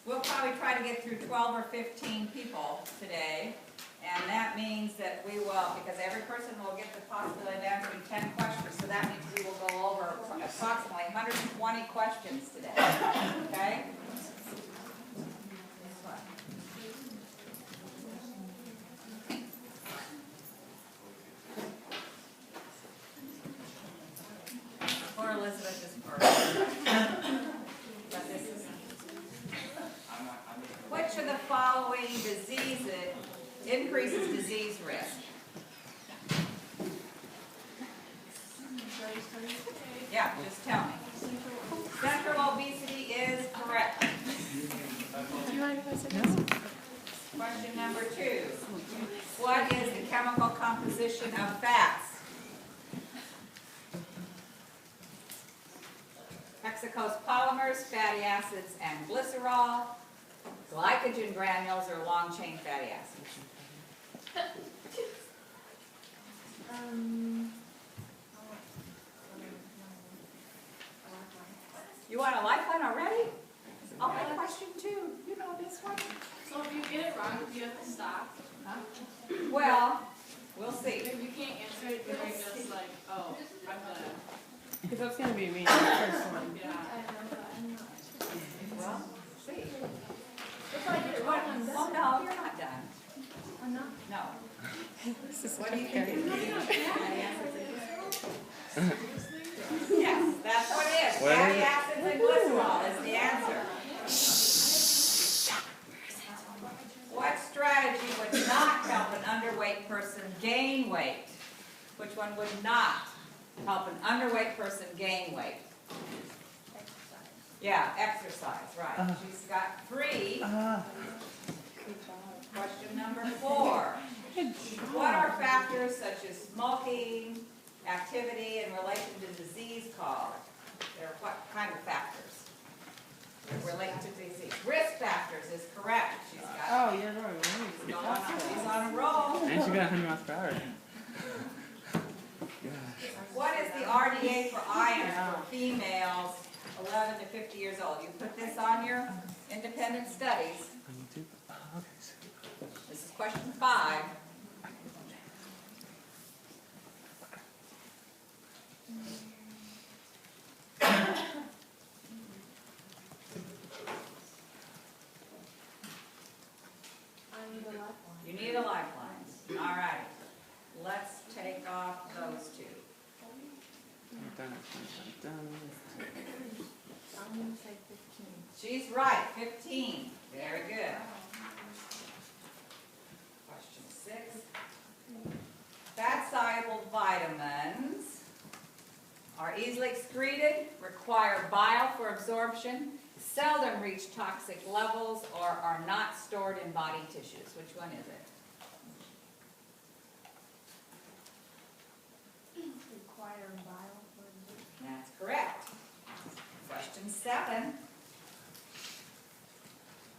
we'll probably try to get through 12 or 15 people today. And that means that we will, because every person will get the possibility of answering 10 questions, so that means we will go over approximately 120 questions today. Okay? Poor Elizabeth is first. But this is, which of the following diseases increases disease risk? Yeah, just tell me. Central obesity is correct. Question number 2. What is the chemical composition of fats? Hexacose polymers, fatty acids, and glycerol, glycogen granules, or long-chain fatty acids. You want a lifeline already? Oh, my question 2. You know this one? So if you get it wrong, do you have to stop? Huh? Well, we'll see. If you can't answer it, then you're just like, oh, I'm gonna. Because that's going to be me, the first one. Yeah. Well, see. If I get it wrong, I'm done. Oh, no, you're not done. I'm not. No. This is What such do a you think? carry. Yes, that's what it is. What is Fatty it? acids and glycerol is the answer. What strategy would not help an underweight person gain weight? Which one would not help an underweight person gain weight? Yeah, exercise, right. She's got 3. Question number 4. What are factors such as smoking, activity, in relation to disease called? They're what kind of factors? They're related to disease. Risk factors is correct. She's got. Oh, you're right. She's on a roll. And she got 100 miles per hour. What is the RDA for iron for females 11 to 50 years old? You put this on your independent studies. On YouTube? Oh, okay. This is question 5. You need a lifeline. All right. Let's take off those 2. Done. I'm going to say 15. She's right. 15. Very good. Question 6. Fat-soluble vitamins are easily excreted, require bile for absorption, seldom reach toxic levels, or are not stored in body tissues. Which one is it? Require bile for That's correct. Question 7.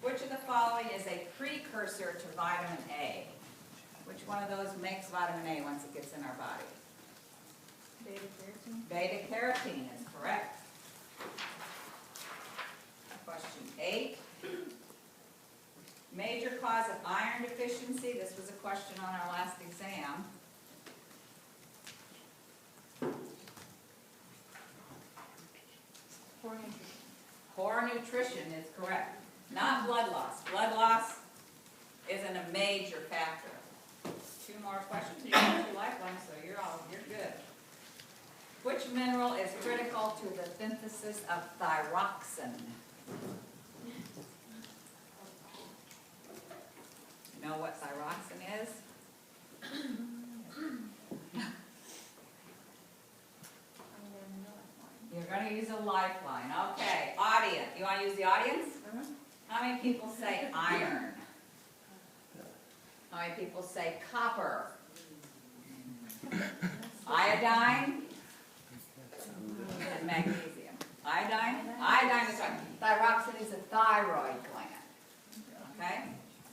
Which of the following is a precursor to vitamin A? Which one of those makes vitamin A once it gets in our body? beta-carotene. Beta-carotene is correct. Question 8. Major cause of iron deficiency. This was a question on our last exam. Poor nutrition is correct. Not blood loss. Blood loss isn't a major factor. 2 more questions. You got 2 lifelines, so you're good. Which mineral is critical to the synthesis of thyroxine? You know what thyroxine is? You're going to use a lifeline. Okay, audience. You want to use the audience? How many people say iron? How many people say copper? Iodine? And magnesium. Iodine? Iodine is right. Thyroxine is a thyroid gland. Okay?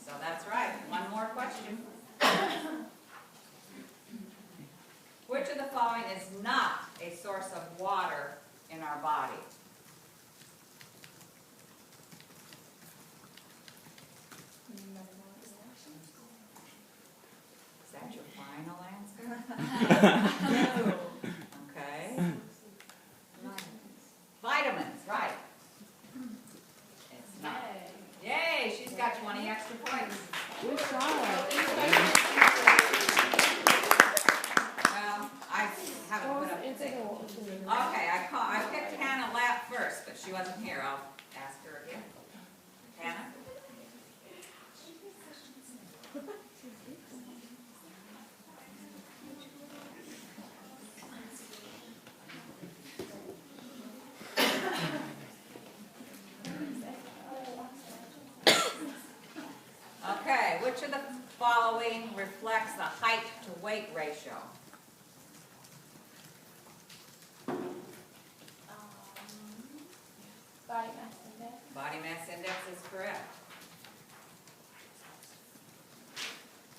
So that's right. 1 more question. Which of the following is not a source of water in our body? Okay. Vitamins, right. It's not. Yay, she's got 20 extra points. Good job. Well, I haven't put up the thing. Okay, I picked Hannah Lapp first, but she wasn't here. I'll ask her again. Hannah? Okay, which of the following reflects the height to weight ratio? Body mass index. Body mass index is correct.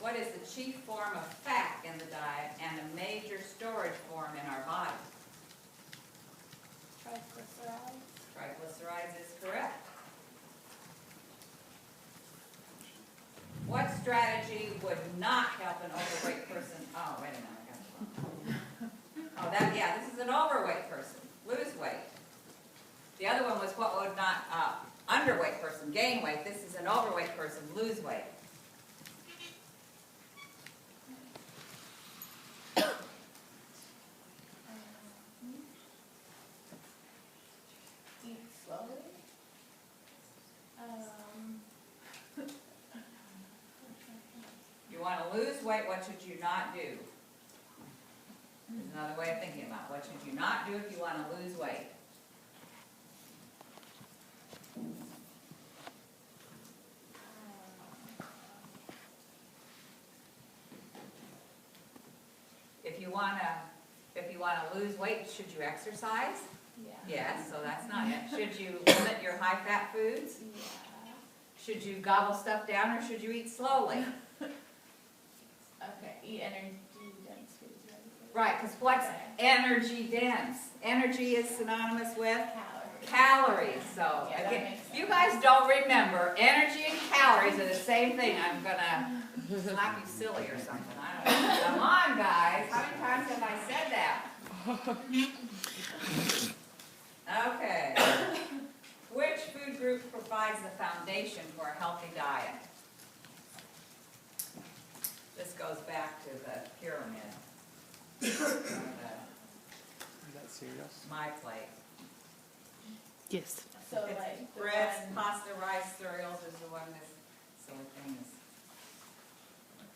What is the chief form of fat in the diet and the major storage form in our body? Triglycerides. Triglycerides is correct. What strategy would not help an overweight person? Oh, wait a minute, I got it. Oh, yeah, this is an overweight person, lose weight. The other one was what would not, underweight person gain weight. This is an overweight person, lose weight. Eat slowly. You want to lose weight, what should you not do? There's another way of thinking about it. What should you not do if you want to lose weight? If you want to lose weight, should you exercise? Yeah. Yes, so that's not it. Should you limit your high-fat foods? Yeah. Should you gobble stuff down, or should you eat slowly? Okay, eat energy dense foods. Right, because what's energy dense? Energy is synonymous with Calories. calories, so Yeah, that again, makes if you guys don't remember, energy and calories are the same thing. I'm gonna slap you silly or something, I don't know. Come on, guys, how many times have I said that? Okay. Which food group provides the foundation for a healthy diet? This goes back to the pyramid. Is that cereals? My plate. Yes. So It's like the breads, one- pasta, rice, cereals is the one that's silly things.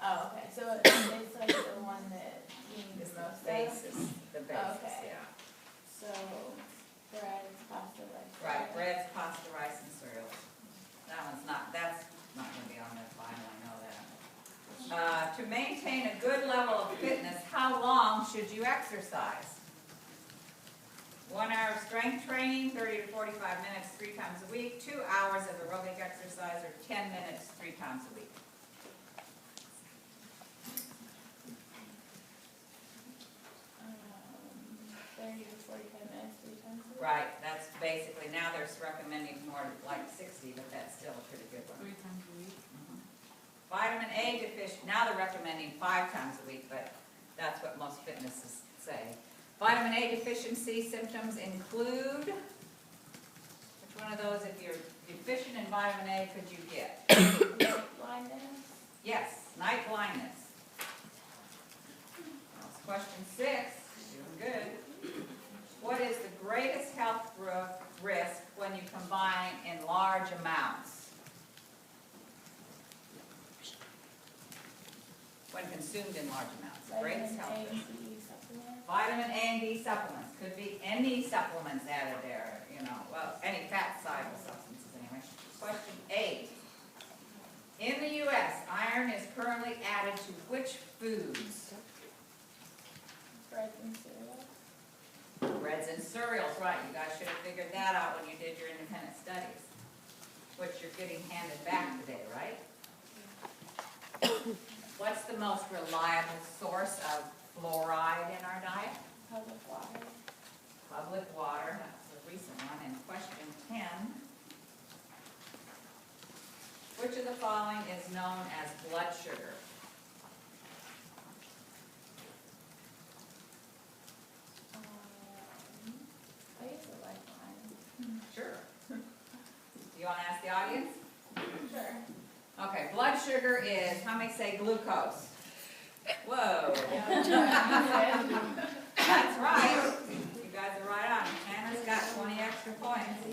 Oh, okay, so it's like the one that you need It's the the most of? basis, the basis, Okay. yeah. So bread, pasta, rice. Right, breads, pasta, rice, and cereals. That's not gonna be on there final, I know that. To maintain a good level of fitness, how long should you exercise? 1 hour of strength training, 30 to 45 minutes 3 times a week, 2 hours of aerobic exercise, or 10 minutes 3 times a week. 30 to 45 minutes, 3 times a week. Right, that's basically, now they're recommending more like 60, but that's still a pretty good one. 3 times a week. Vitamin A deficient, now they're recommending 5 times a week, but that's what most fitnesses say. Vitamin A deficiency symptoms include, which one of those, if you're deficient in vitamin A, could you get? Blindness. Yes, night blindness. That's question 6, doing good. What is the greatest health risk when you combine in large amounts? When consumed in large amounts, the greatest health Vitamin A risk. and D supplements. Vitamin A and D supplements, could be any supplements added there, well, any fat-soluble substances anyway. Question 8. In the U.S., iron is currently added to which foods? Breads and cereal. Breads and cereals, right, you guys should have figured that out when you did your independent studies, which you're getting handed back today, right? What's the most reliable source of fluoride in our diet? Public water. Public water, that's a recent one. And question 10. Which of the following is known as blood sugar? wanna ask the audience? Sure. Okay, blood sugar is, how many say glucose? Whoa, that's right. You guys are right on. Hannah's got 20 extra points.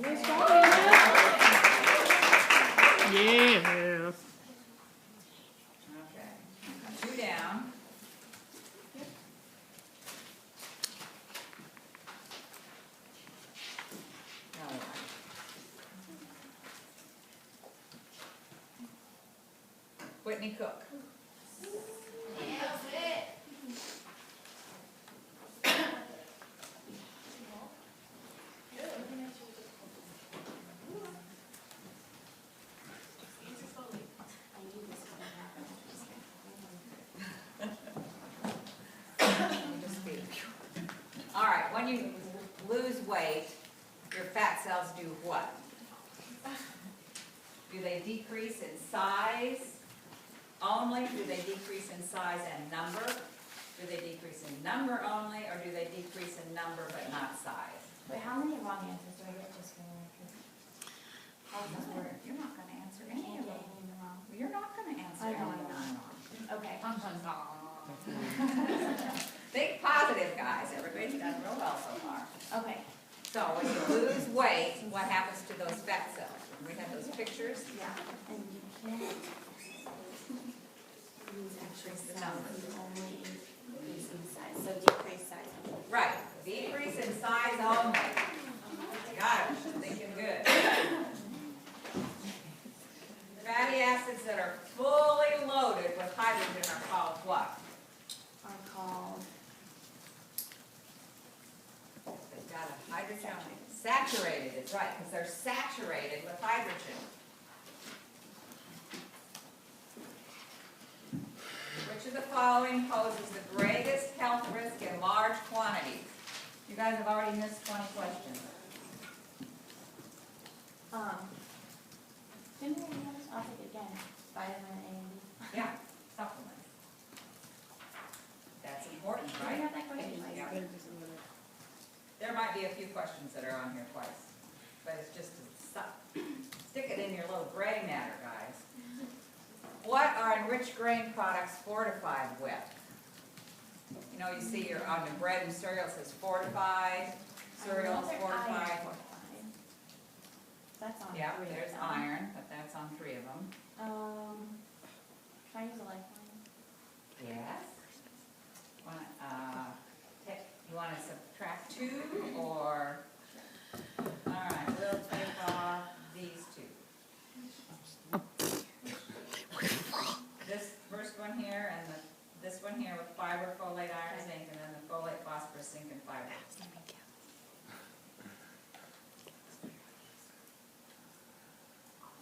Yeah. Okay, two down. All right. Whitney Cook. All right, when you lose weight, your fat cells do what? Do they decrease in size only? Do they decrease in size and number? Do they decrease in number only, or do they decrease in number but not size? Wait, how many wrong answers do I get just for How does that work? You're not gonna answer any of them. wrong? You're not gonna answer I any know, of I them. Okay. Think positive, guys. Everybody's done real well so far. Okay. So when you lose weight, what happens to those fat cells? We have those pictures. Yeah. And you can't use Increase the size, number. you only increase in size, so decrease size. Right, decrease in size only. Got it, thinking good. Fatty acids that are fully loaded with hydrogen are called what? Are called They've got a hydrogen, saturated is right, because they're saturated with hydrogen. Which of the following poses the greatest health risk in large quantities? You guys have already missed 20 questions. didn't we have, I'll take it again, vitamin A and B. Yeah, supplements. That's important, Did we right? have that question? Yeah. There might be a few questions that are on here twice, but it's just to stick it in your little gray matter, guys. What are enriched grain products fortified with? You know, you see your, on the bread and cereal it says fortified, cereals Those are fortified. iron fortified. That's on Yeah, 3 of there's them. iron, but that's on 3 of them. Can I use a lifeline? Yes. You want to subtract 2 or? All right, we'll take off these 2. This first one here and this one here with fiber, folate, iron, zinc, and then the folate, phosphorus, zinc, and fiber.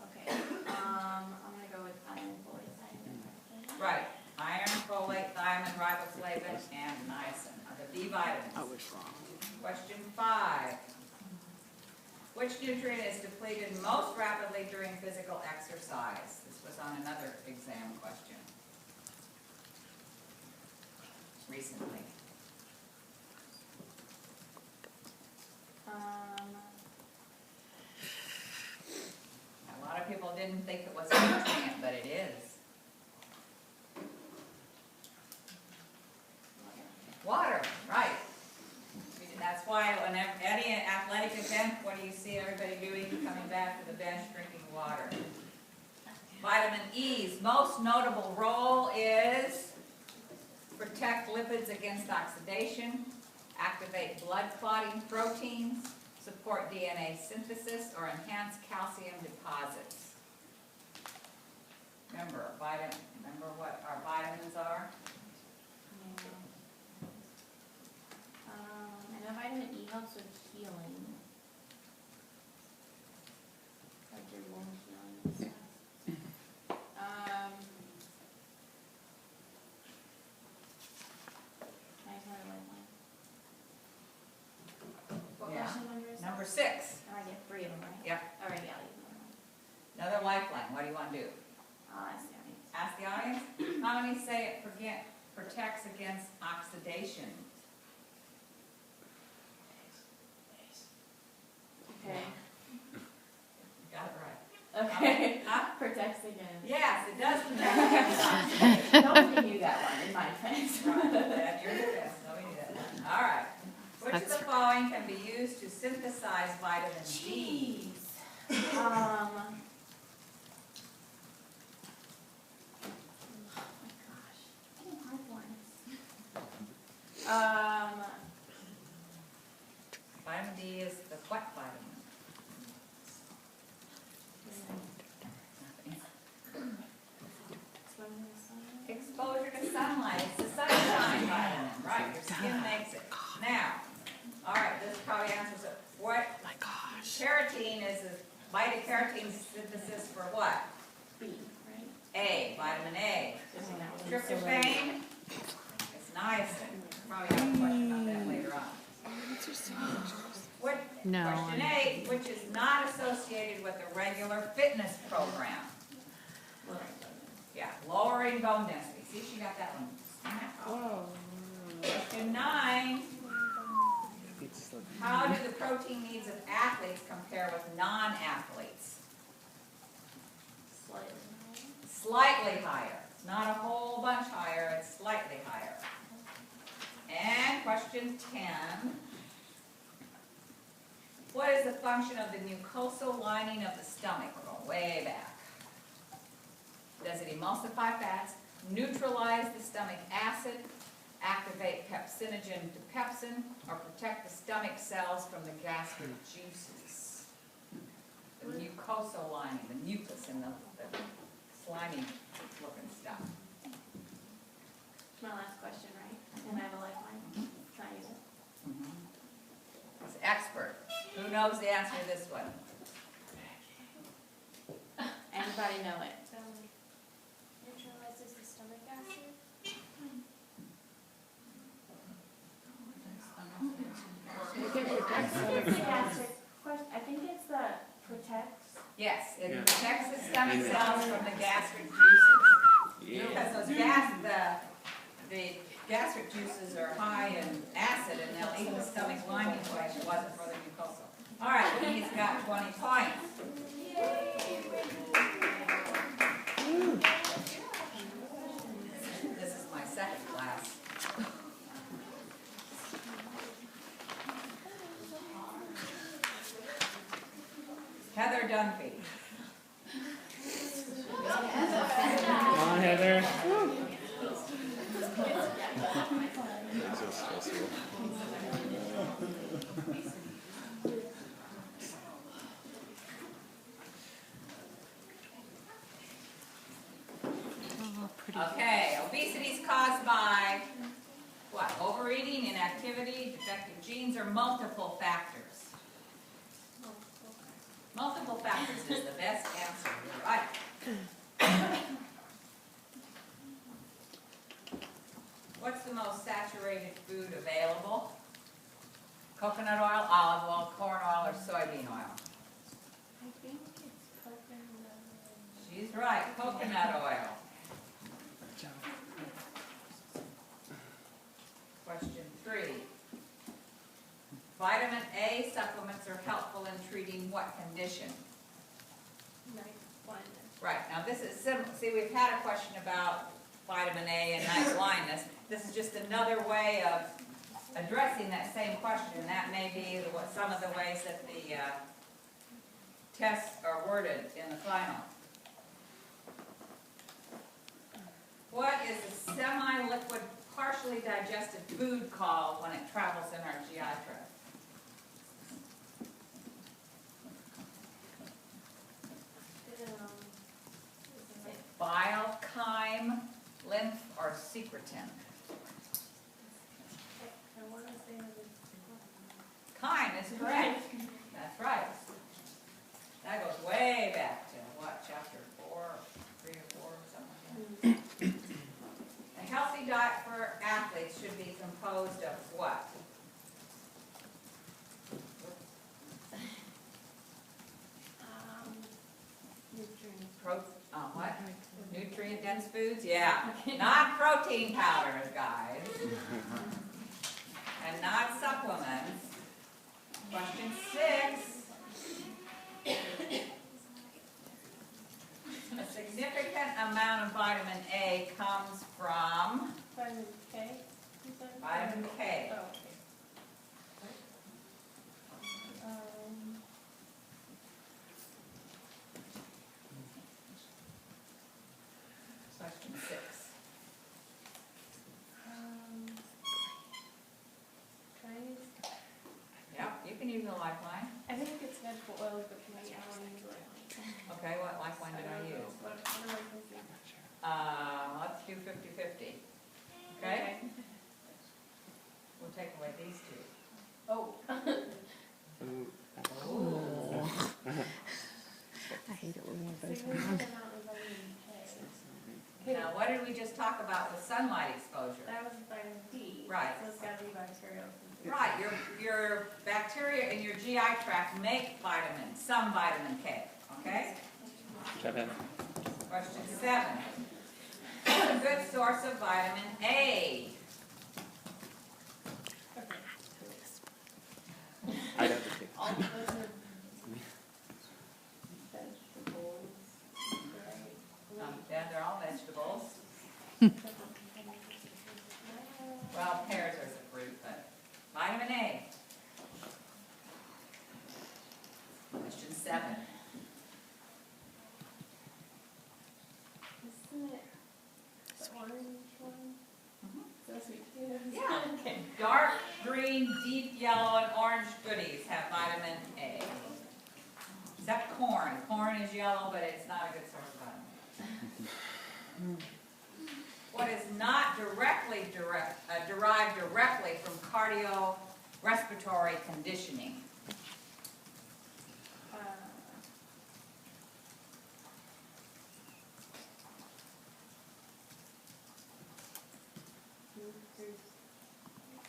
Okay, I'm gonna go with iron, folate, thiamine. Right, iron, folate, thiamine, riboflavin, and niacin are the B vitamins. I was wrong. Question 5. Which nutrient is depleted most rapidly during physical exercise? This was on another exam question recently. A lot of people didn't think it was a nutrient, but it is. Water, right. That's why when any athletic event, what do you see everybody doing? Coming back to the bench, drinking water. Vitamin E's most notable role is protect lipids against oxidation, activate blood clotting proteins, support DNA synthesis, or enhance calcium deposits. Remember what our vitamins are? I know vitamin E helps with healing. Like your wound healing and stuff. Can I try a lifeline? What Yeah. question number is that? Number 6. I already have 3 of them, right? Yep. Alright, yeah, leave them alone. Another lifeline. What do you want to do? I'll ask the audience. Ask the audience. How many say it protects against oxidation? Okay. Got it right. Okay. Huh? Protects against. Yes, it does protect against. Nobody knew that one in my defense. Right, that you're the best, nobody knew that. All right. Which of the That's- following can be used to synthesize vitamin D? Jeez. Oh my gosh. I didn't like one. Vitamin D is the what vitamin? Exposure to sunlight, it's the sunshine vitamin, right, your skin makes it. Now, all right, this probably answers it. What, My gosh. carotene is a beta-carotene synthesis for what? B, right? A, vitamin A. Just in that one. Tryptophan, it's niacin. Probably have a question about that later on. What, No, question I- 8, which is not associated with a regular fitness program? Yeah, lowering bone density. See, she got that one. Whoa. Question 9, It's like, how do the protein needs of athletes compare with non-athletes? Slightly higher. It's not a whole bunch higher, it's slightly higher. And question 10, what is the function of the mucosal lining of the stomach? We're going way back. Does it emulsify fats, neutralize the stomach acid, activate pepsinogen to pepsin, or protect the stomach cells from the gastric juices? The mucosal lining, the mucus and the slimy looking stuff. My last question, right? And I have a lifeline. Can I use it? It's expert. Who knows the answer to this one? Anybody know it? Neutralizes the stomach acid. I think it's the protects. Yes, it Yeah. protects the stomach And- cells from the gastric juices. yeah. Because those the gastric juices are high in acid and they'll eat the stomach lining, so it wasn't for the mucosa. All right, he's got 20 points. This is my second class. Heather Dunphy. Come on, Heather. It's so stressful. Oh, pretty. Okay, obesity is caused by what? Overeating, inactivity, defective genes, or multiple factors? Multiple factors is the best answer. You're right. What's the most saturated food available? Coconut oil, olive oil, corn oil, or soybean oil? I think it's coconut. She's right, coconut oil. Question 3. Vitamin A supplements are helpful in treating what condition? Night blindness. Right, now this is simple. See, we've had a question about vitamin A and night blindness. This is just another way of addressing that same question. That may be what some of the ways that the tests are worded in the final. What is a semi-liquid, partially digested food called when it travels in our GI tract? Bile, chyme, lymph, or secretin? Chyme is correct. That's right. That goes way back to, what, chapter 4, 3 or 4, something like that. A healthy diet for athletes should be composed of what? Nutrients. What? Nutrient-dense foods? Yeah. Not protein powders, guys. And not supplements. Question 6. amount of vitamin A comes from Vitamin K, you said? vitamin K? Oh, okay. Question 6. Chinese, Yeah, you can use a lifeline. I think it's vegetable oils, but maybe I don't use it. Okay, what lifeline did I use? What am I thinking? Let's do 50-50. Okay? We'll take away these two. Oh. I hate it when one goes Significant wrong. amount of vitamin K. Now, what did we just talk about with sunlight exposure? That was vitamin D. Right. So it's gotta be bacterial. Right, your bacteria in your GI tract make some vitamin K, okay? 7. Question 7. What's a good source of vitamin A? I don't think. All of those are vegetables, right? Yeah, they're all vegetables. Well, pears are a fruit, but vitamin A. Question 7. Isn't it the orange one? So sweet potatoes? Yeah. Okay. Dark green, deep yellow, and orange goodies have vitamin A. Except corn. Corn is yellow, but it's not a good source of vitamin A. What is not derived directly from cardiorespiratory conditioning?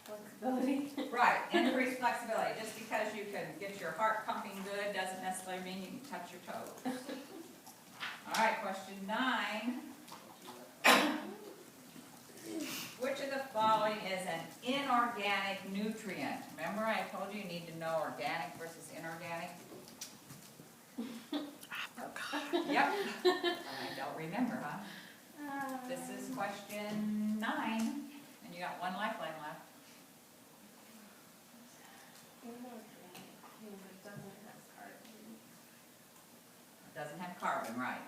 Flexibility. Right, increased flexibility. Just because you can get your heart pumping good doesn't necessarily mean you can touch your toes. All right, question 9. Which of the following is an inorganic nutrient? Remember I told you you need to know organic versus inorganic? Yep. I don't remember, huh? This is question 9, and you got one lifeline left. Inorganic means it doesn't have carbon. It doesn't have carbon, right?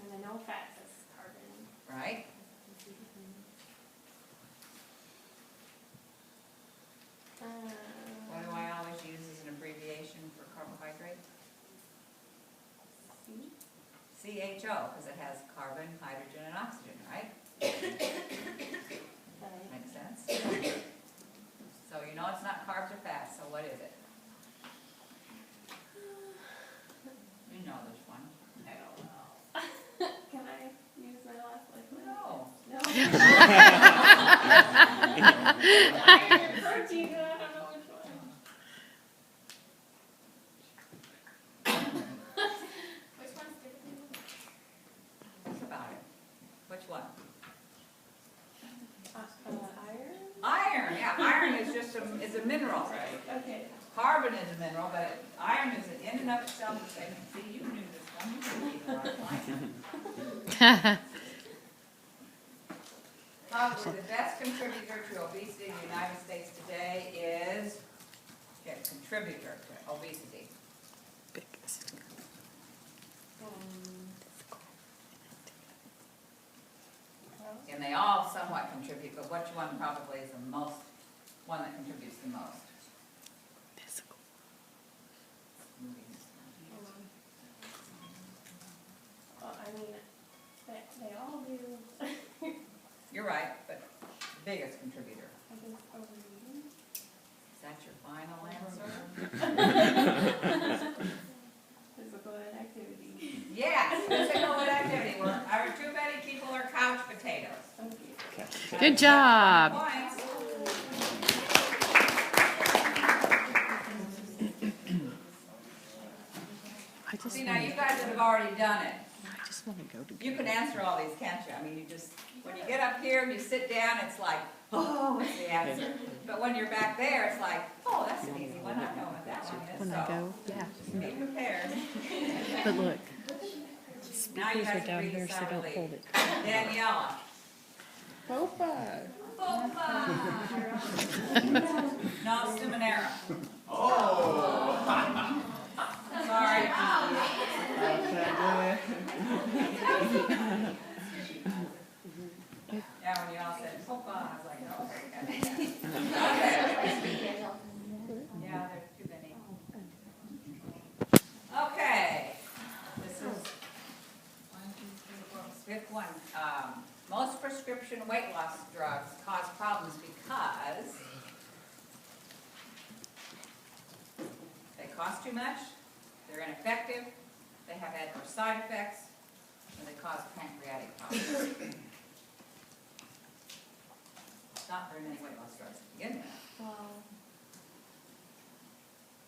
And I know fat has carbon. Right? What do I always use as an abbreviation for carbohydrate? CHO, because it has carbon, hydrogen, and oxygen, right? Makes sense? So you know it's not carbs or fats, so what is it? You know this one. I don't know. Can I use my last lifeline? No. No. Protein, I don't know which one. Which one's different? Think about it. Which one? Iron? Iron, yeah, iron is just is a mineral. Okay. Carbon is a mineral, but iron is in and of itself the same. See, you knew this one. You didn't need a lifeline. Probably the best contributor to obesity in the United States today is, contributor to obesity. Biggest. And they all somewhat contribute, but which one probably is the most, one that contributes the most? Physical. Well, I mean, they all do. You're right, but biggest contributor. I think overeating. Is that your final answer? Physical inactivity. Yes, physical inactivity. Our too many people are couch potatoes. Okay. Good job. Points. I just See, now want you guys that have already done it, I just want to go to you can answer all these, can't you? I mean, you just, when you get up here and you sit down, it's like, oh, what's the answer? But when you're back there, it's like, oh, that's an easy one. I know what that one is. when I So go. Yeah. be prepared. But look, Now you These guys are down read here, so don't silently. hold it. Daniela. Popa. No, Simonera. Oh. Sorry. Yeah, when you all said Popa, I was like, oh, okay. Yeah, there's too many. Okay. This is one, two, three, four, fifth one. Most prescription weight loss drugs cause problems because they cost too much, they're ineffective, they have adverse side effects, and they cause pancreatic problems. Not very many weight loss drugs to begin with. Well,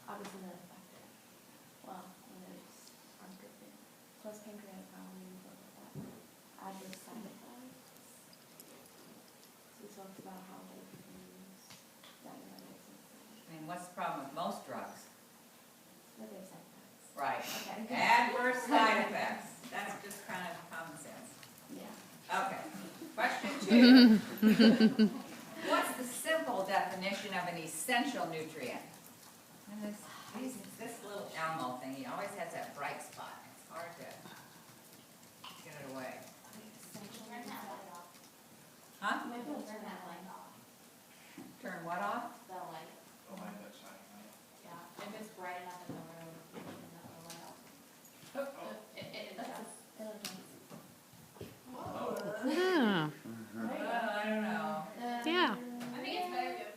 obviously not effective. Well, when it's aren't good thing. Plus pancreatic problems, blah, blah, blah. Adverse side effects. So we talked about how they can use diuretics and stuff. I mean, what's the problem with most drugs? But there's side effects. Right. Okay. Adverse side effects. That's just kind of common sense. Yeah. Okay. Question 2. What's the simple definition of an essential nutrient? And this little Elmo thing, he always has that bright spot. It's hard to get it away. Huh? Maybe we'll turn that light off. Turn what off? The light. Yeah. If it's bright enough in the room, we can turn that light off. It adjusts. It adjusts. Yeah. Well, I don't know. Yeah. I think it's better if.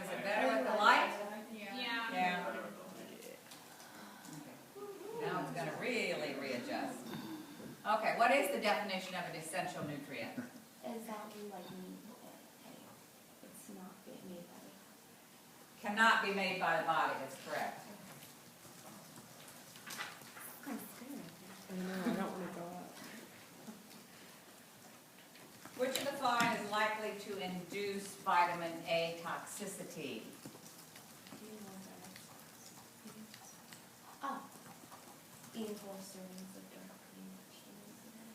Is it better with the light? Yeah. Yeah. Now it's gonna really readjust. Okay, what is the definition of an essential nutrient? Is that we like need it? It's not being made by the. Cannot be made by the body, that's correct. I'm scared. I know, I don't want to go up. Which of the following is likely to induce vitamin A toxicity? Oh. Eating 4 servings of dark green vegetables a day.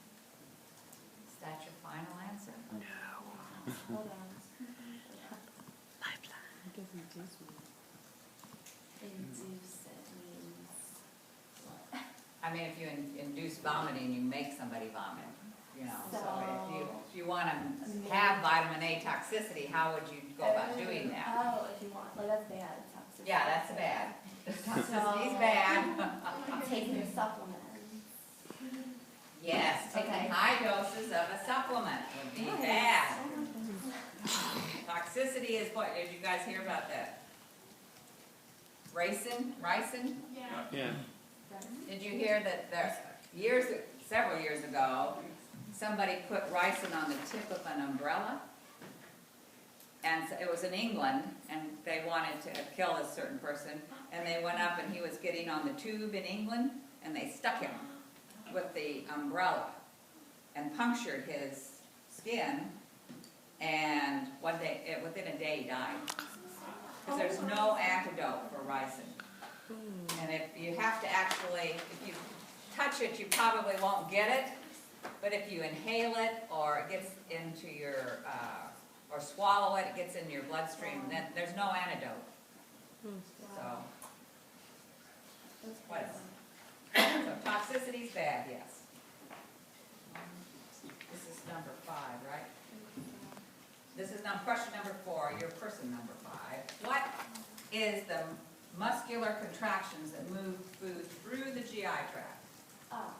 Is that your final answer? Hold on. Induce it means what? I mean, if you induce vomiting, you make somebody vomit, you know, so if you want to have vitamin A toxicity, how would you go about doing that? Oh, if you want, like that's bad. Toxicity. Yeah, that's bad. Toxicity's bad. Taking a supplement. Yes, taking Okay. high doses of a supplement would be bad. Toxicity is what, did you guys hear about that? Ricin? Yeah. Yeah. Did you hear that there, several years ago, somebody put ricin on the tip of an umbrella? And so it was in England, and they wanted to kill a certain person, and they went up and he was getting on the tube in England, and they stuck him with the umbrella and punctured his skin, and one day, within a day, he died. Because there's no antidote for ricin. And if you have to actually, if you touch it, you probably won't get it, but if you inhale it, or it gets into your, or swallow it, it gets into your bloodstream, then there's no antidote. So, what else? So toxicity's bad, yes. This is number 5, right? This is question number 4, your person number 5. What is the muscular contractions that move food through the GI tract? Oh.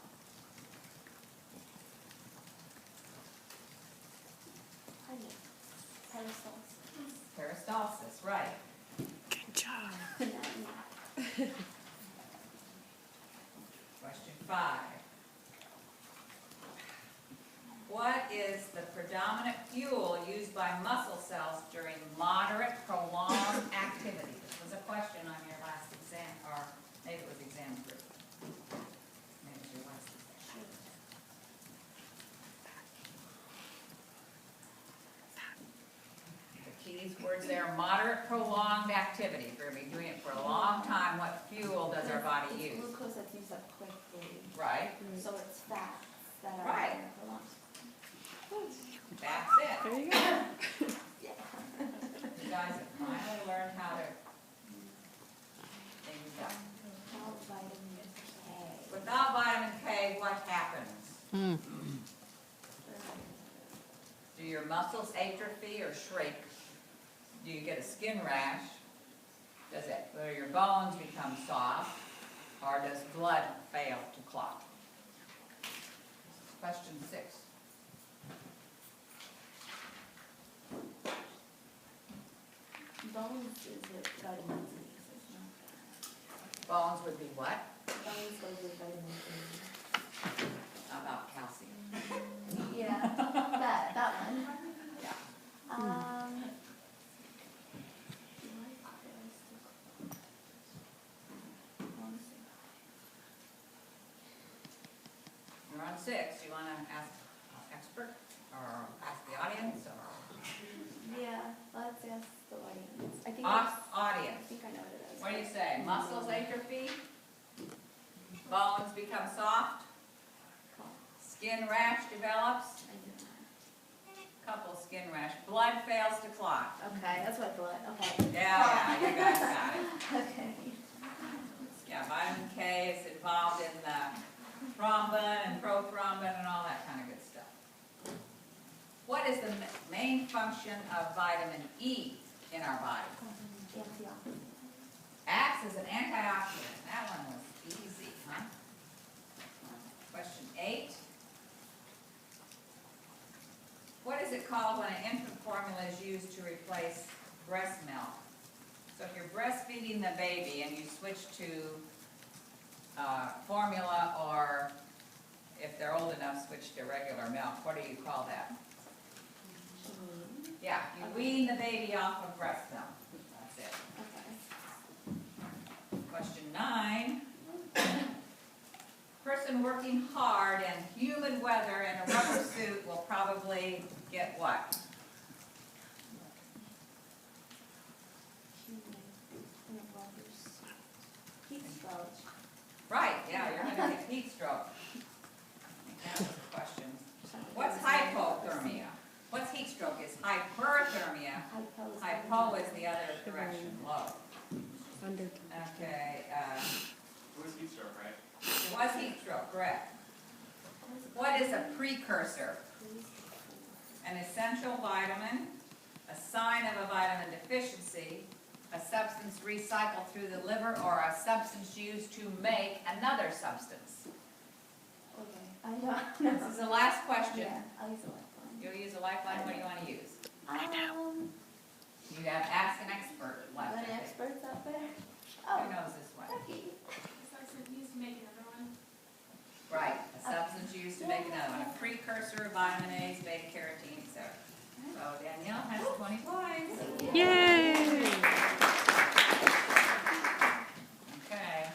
Peristalsis. Peristalsis, right. Good job. Question 5. What is the predominant fuel used by muscle cells during moderate prolonged activity? This was a question on your last exam, or maybe it was exam 3. Maybe it was your last exam. The keys Words there, moderate prolonged activity. If we're gonna be doing it for a long time, what fuel does our body It's use? glucose that's used up quickly, Right, so it's fats that are. Right. that's it. There you go. Yeah. You guys have finally learned how to think about. Without vitamin K. Without vitamin K, what happens? Do your muscles atrophy or shrink? Do you get a skin rash? Do your bones become soft? Or does blood fail to clot? Question 6. Bones is with vitamin C, so it's not Bones would be what? that. Bones goes with vitamin C. How about calcium? Yeah, that one. Yeah. You're on 6. You wanna ask expert or ask the audience or? Yeah, let's ask the audience. I think Audience. I think I know what it is. What do you say? Muscles atrophy? Bones become soft? Skin rash develops? I do Couple skin rash. Blood fails to clot. not. Okay, that's what I thought, okay. Yeah, you guys got it. Okay. Yeah, vitamin K is involved in the thrombin and prothrombin and all that kind of good stuff. What is the main function of vitamin E in our body? Antioxidant. Acts as an antioxidant. That one was easy, huh? Question 8. What is it called when an infant formula is used to replace breast milk? So if you're breastfeeding the baby and you switch to formula, or if they're old enough, switch to regular milk, what do you call that? Yeah, you wean the baby off of breast milk. That's it. Okay. Question 9. Person working hard in humid weather in a rubber suit will probably get what? Heat stroke. Right, yeah, you're gonna get heat stroke. That was the question. What's hypothermia? What's heat stroke? Is hyperthermia. Hypo is the other direction, low. Under. Okay, Where's heat stroke, right? it was heat stroke, correct. What is a precursor? An essential vitamin, a sign of a vitamin deficiency, a substance recycled through the liver, or a substance used to make another substance? Okay, I don't know. This is the last question. Yeah, I'll use the left one. You'll use a lifeline, what do you want to use? You have ask an expert left. Are I there think. experts out there? Who Oh, knows this one? Becky. Substance used to make another one. Right, a substance used to make another one, a precursor of vitamin A's, beta carotene, etc. So Danielle has 20 points. Yay! Okay.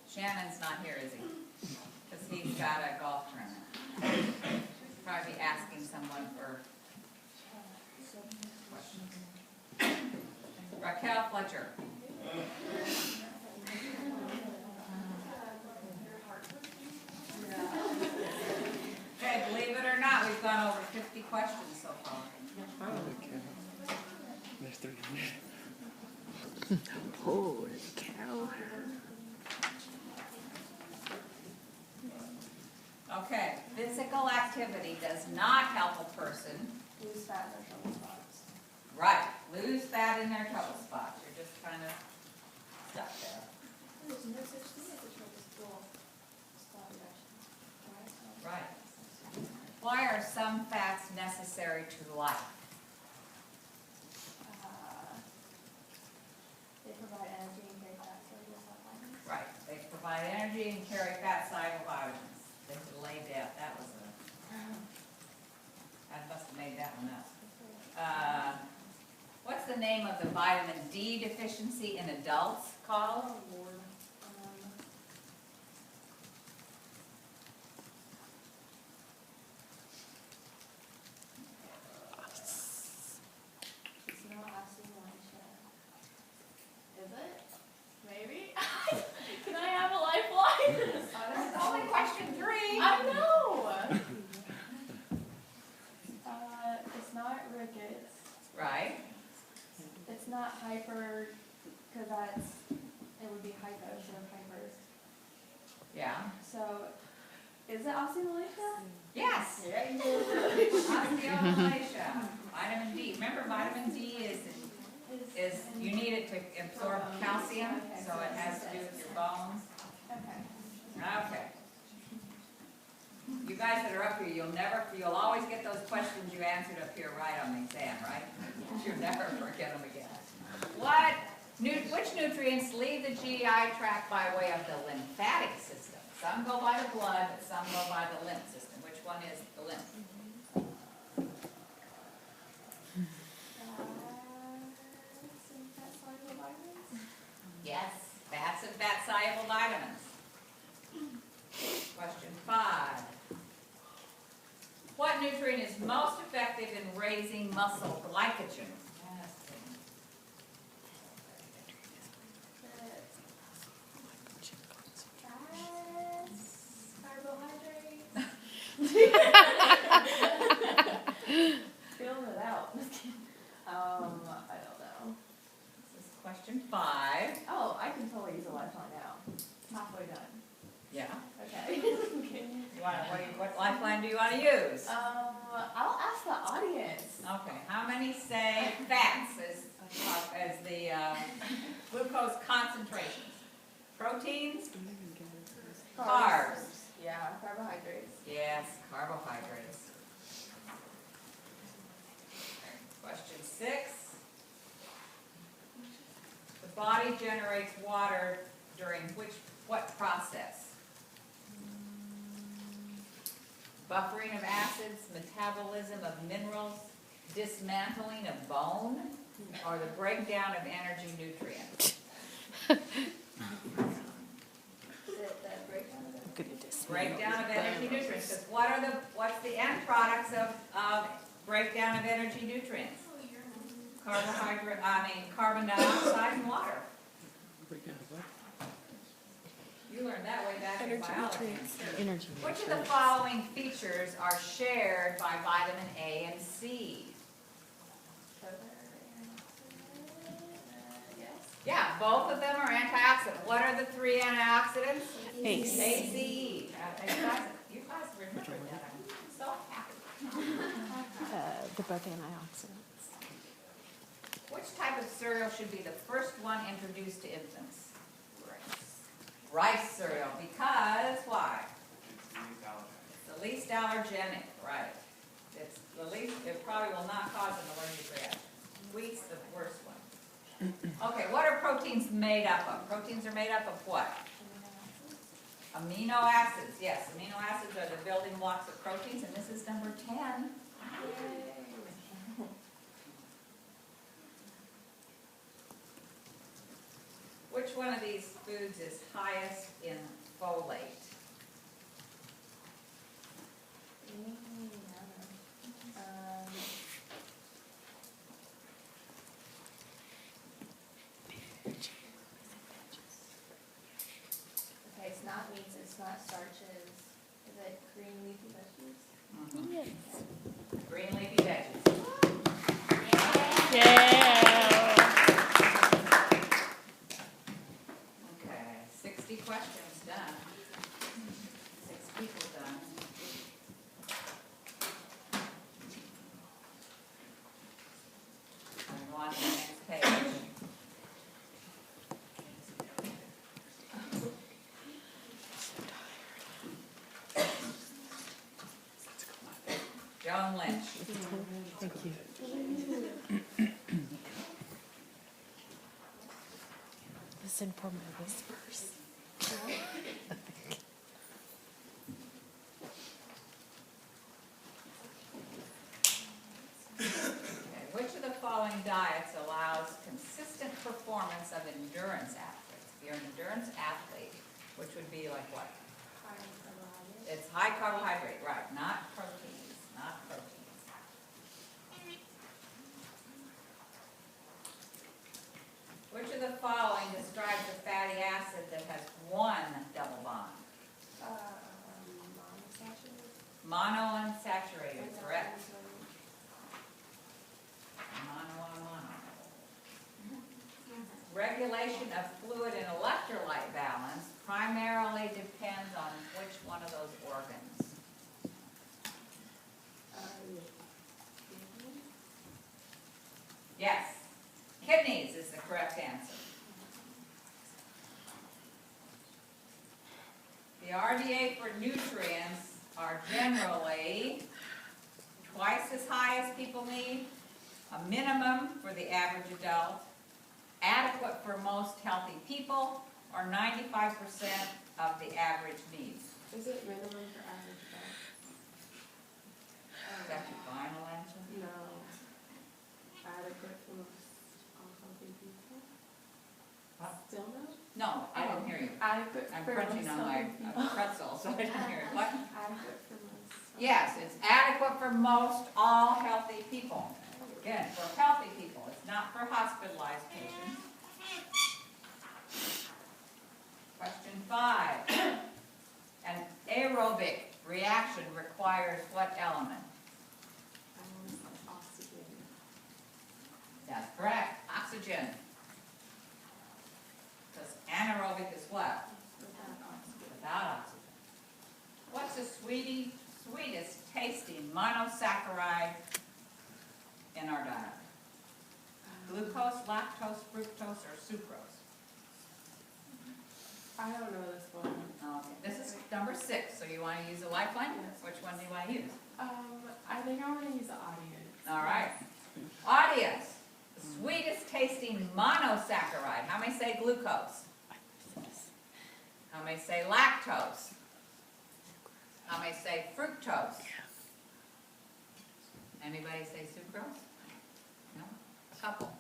Shannon's not here, is he? Because he's got a golf tournament. Probably be asking someone for questions. Raquel Fletcher. Okay, believe it or not, we've gone over 50 questions so far. There's 300. Holy cow. Okay, physical activity does not help a person, Lose fat in their trouble spots. right, lose fat in their trouble spots. You're just kind of stuck there. There's no such thing as a trouble spot reduction. Right. Why are some fats necessary to life? They provide energy and carry fat soluble vitamins. Right, they provide energy and carry fat soluble vitamins. They delay death, that was a, I must have made that one up. What's the name of the vitamin D deficiency in adults called? Oh, Lord. cause that's, it would be hypo, so hypers. Yeah. So, is it osteomalacia? Yes. Yeah. Osteomalacia, vitamin D. Remember, vitamin D is, you need it to absorb calcium, so it has to do with your bones. Okay. Okay. You guys that are up here, you'll always get those questions you answered up here right on the exam, right? You'll never forget them again. Which nutrients leave the GI tract by way of the lymphatic system? Some go by the blood, but some go by the lymph system. Which one is the lymph? Yes, fats and fat-soluble vitamins. Question 5. What nutrient is most effective in raising muscle glycogen? Feeling it out. I don't know. This is question 5. Oh, I can totally use a lifeline now. Halfway done. Yeah. Okay. What lifeline do you want to use? I'll ask the audience. Okay, how many say fats as the glucose concentrations? Proteins? Carbs. Yeah, carbohydrates. Yes, carbohydrates. Question 6. The body generates water during what process? Buffering of acids, metabolism of minerals, dismantling of bone, or the breakdown of energy nutrients? Breakdown of energy nutrients. Because what's the end products of breakdown of energy nutrients? Carbon dioxide and water. You learned that way back in biology. Energy. Which of the following features are shared by vitamin A and C? Yes. Yeah, both of them are antioxidant. What are the 3 antioxidants? ACE. A, C, E. You guys remembered that. I'm so happy. They're both antioxidants. Which type of cereal should be the first one introduced to infants? Rice cereal, because why? It's the least allergenic. The least allergenic, right. It's the least, it probably will not cause an allergic reaction. Wheat's the worst one. Okay, what are proteins made up of? Proteins are made up of what? Amino acids, yes. Amino acids are the building blocks of proteins, and this is number 10. Which one of these foods is highest in folate? Okay, it's not meats, it's not starches. Is it green leafy veggies? Yes. Green leafy veggies. Yeah. Okay, 60 questions done. 6 people done. I'm going to the next page. Joan Lynch. Thank you. Listen for my whispers. Okay, which of the following diets allows consistent performance of endurance athletes? If you're an endurance athlete, which would be like what? It's high carbohydrate, right, not proteins, not proteins. Which of the following describes a fatty acid that has 1 double bond? Monounsaturated, correct. Mono. regulation of fluid and electrolyte balance primarily depends on which one of those organs? Yes, kidneys is the correct answer. The RDA for nutrients are generally twice as high as people need, a minimum for the average adult, adequate for most healthy people, or 95% of the average needs. Is it minimum for average adult? Is that your final answer? No. Adequate for most all healthy people? What? Still no? No, I didn't hear you. Adequate I'm for crunching most on my healthy people. pretzel, so I didn't hear it. What? Adequate for most. Yes, it's adequate for most all healthy people. Again, for healthy people, it's not for hospitalized patients. Question 5. An aerobic reaction requires what element? Oxygen. That's correct, oxygen. Because anaerobic is what? Without oxygen. Without oxygen. What's the sweetest tasting monosaccharide in our diet? Glucose, lactose, fructose, or sucrose? I don't know this one. Okay, this is number 6, so you want to use a lifeline? Yes. Which one do you want to use? I think I want to use the audience. All right. Audience, the sweetest tasting monosaccharide. How many say glucose? How many say lactose? How many say fructose? Anybody say sucrose? No? A couple.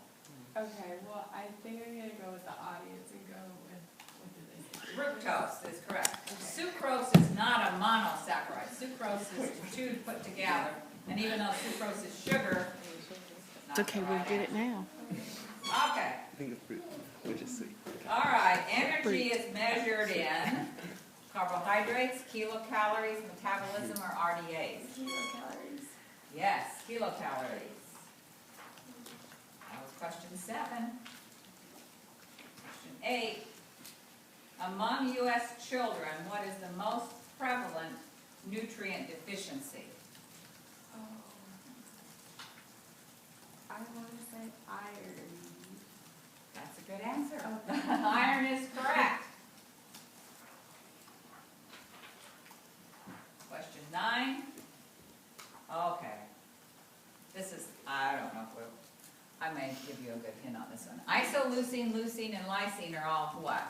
Okay, well, I think I'm going to go with the audience and go with, what did they say? Fructose is correct. Okay. Sucrose is not a monosaccharide. Sucrose is two put together, and even though sucrose is sugar, It's okay, we'll get it now. Okay, I think of fruit, which is sweet. all right. Energy is measured in carbohydrates, kilocalories, metabolism, or RDAs. Kilocalories. Yes, kilocalories. That was question 7. Question 8. Among U.S. children, what is the most prevalent nutrient deficiency? Oh. I want to say iron. That's a good answer. Okay. Iron is correct. Question 9. Okay. This is, I don't know if I may give you a good hint on this one. Isoleucine, leucine, and lysine are all what?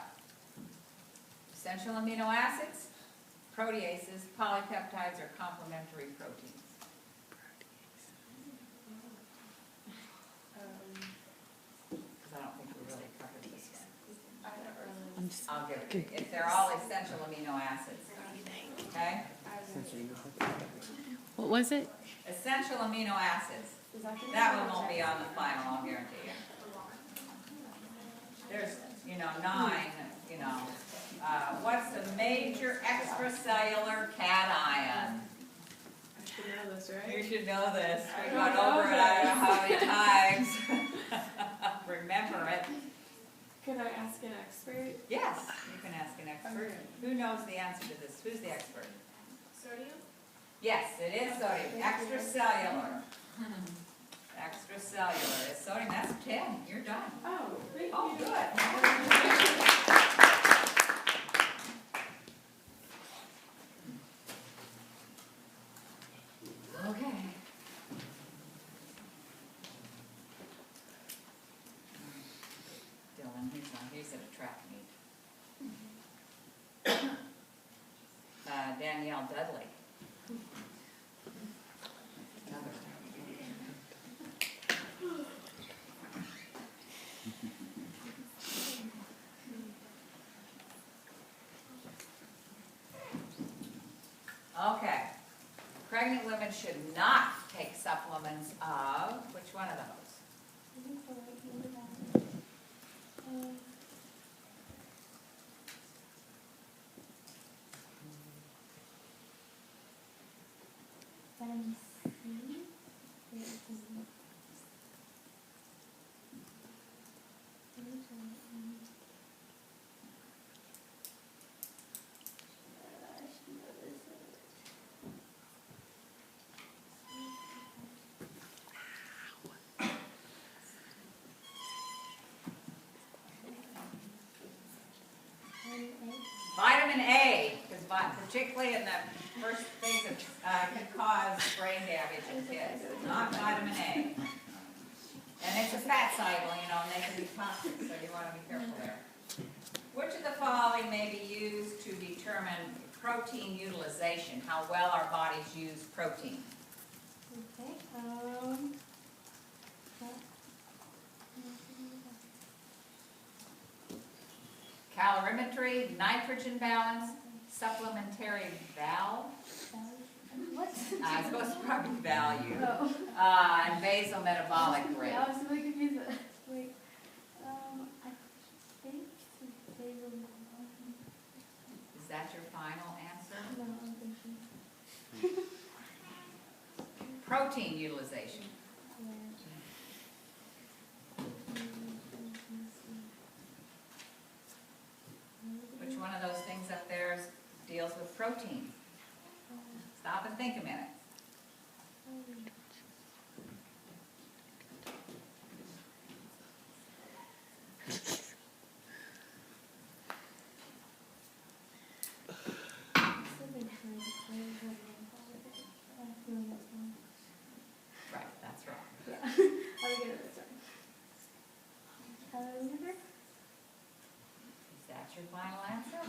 Essential amino acids, proteases, polypeptides, or complementary proteins. Because I don't think we really covered this one. I don't really. I'm just, I'll give it to you. If they're all essential amino acids. Okay? what was it? Essential amino acids. That one won't be on the final, I'll guarantee you. There's, 9, what's the major extracellular cation? I should know this, right? You should know this. I We've don't gone over it, know I don't know how many this. times. Remember it. Could I ask an expert? Yes, you can ask an expert. Okay. Who knows the answer to this? Who's the expert? Sodium? Yes, it is sodium, extracellular. Extracellular is sodium, that's 10, you're done. Oh, thank Oh, you. good. Okay. Dylan, he's at a track meet. Danielle Dudley. Okay. Pregnant women should not take supplements of, which one of those? Vitamin C. particularly in the first things that can cause brain damage in kids, not vitamin A. And it's a fat soluble, you know, and they can be toxic, so you want to be careful there. Which of the following may be used to determine protein utilization, how well our bodies use protein? Okay, Calorimetry, nitrogen balance, supplementary valve, what? it's supposed to probably be value, Oh. And basal metabolic rate. Yeah, I was really confused. Wait, I think they were. Is that your final answer? No, I'm thinking. Protein utilization. Which one of those things up there deals with protein? Stop and think a minute. Right, that's wrong. Yeah, I'll get it this time. Is that your final answer?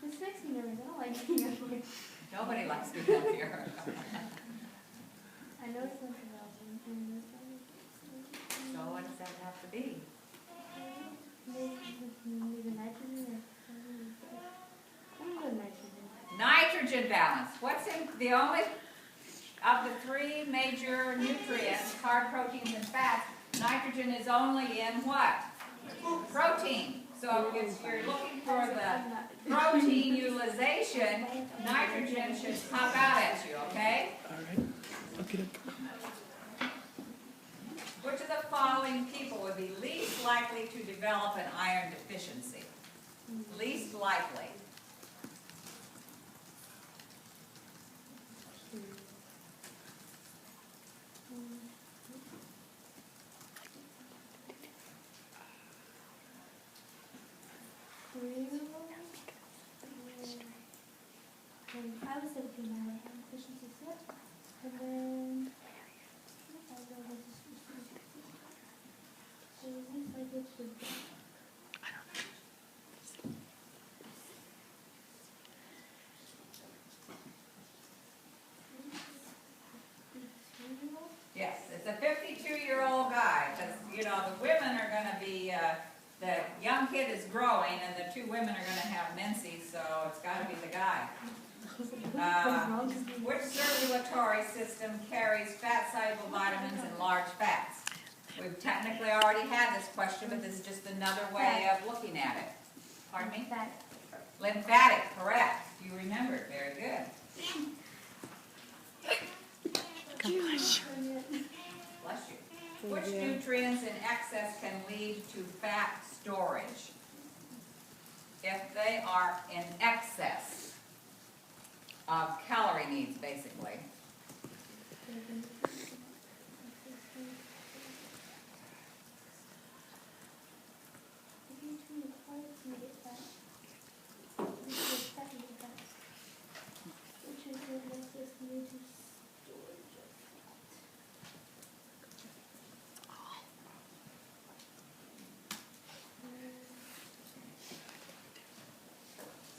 This makes me nervous. I don't like being up here. Nobody likes to be up here. I know it's not about them. So what does that have to be? Maybe nitrogen or I'm good nitrogen. Nitrogen balance. What's in the only of the three major nutrients, carb, proteins, and fats? Nitrogen is only in what? Protein. So if you're looking for the protein utilization, nitrogen should pop out at you, okay? All right. Okay. Which of the following people would be least likely to develop an iron deficiency? Least likely. I was thinking I had efficiency set, and then so at least I get to. Yes, it's a 52-year-old guy, because, you know, the women are going to be, the young kid is growing, and the two women are going to have menses, so it's got to be the guy. Which circulatory system carries fat-soluble vitamins and large fats? We've technically already had this question, but this is just another way of looking at it. Pardon me? Lymphatic, correct. You remembered, very good. Bless Bless you. Which nutrients in excess can lead to fat storage? If they are in excess of calorie needs, basically.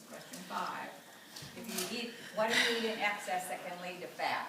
Question 5. If you eat, what do you eat in excess that can lead to fat?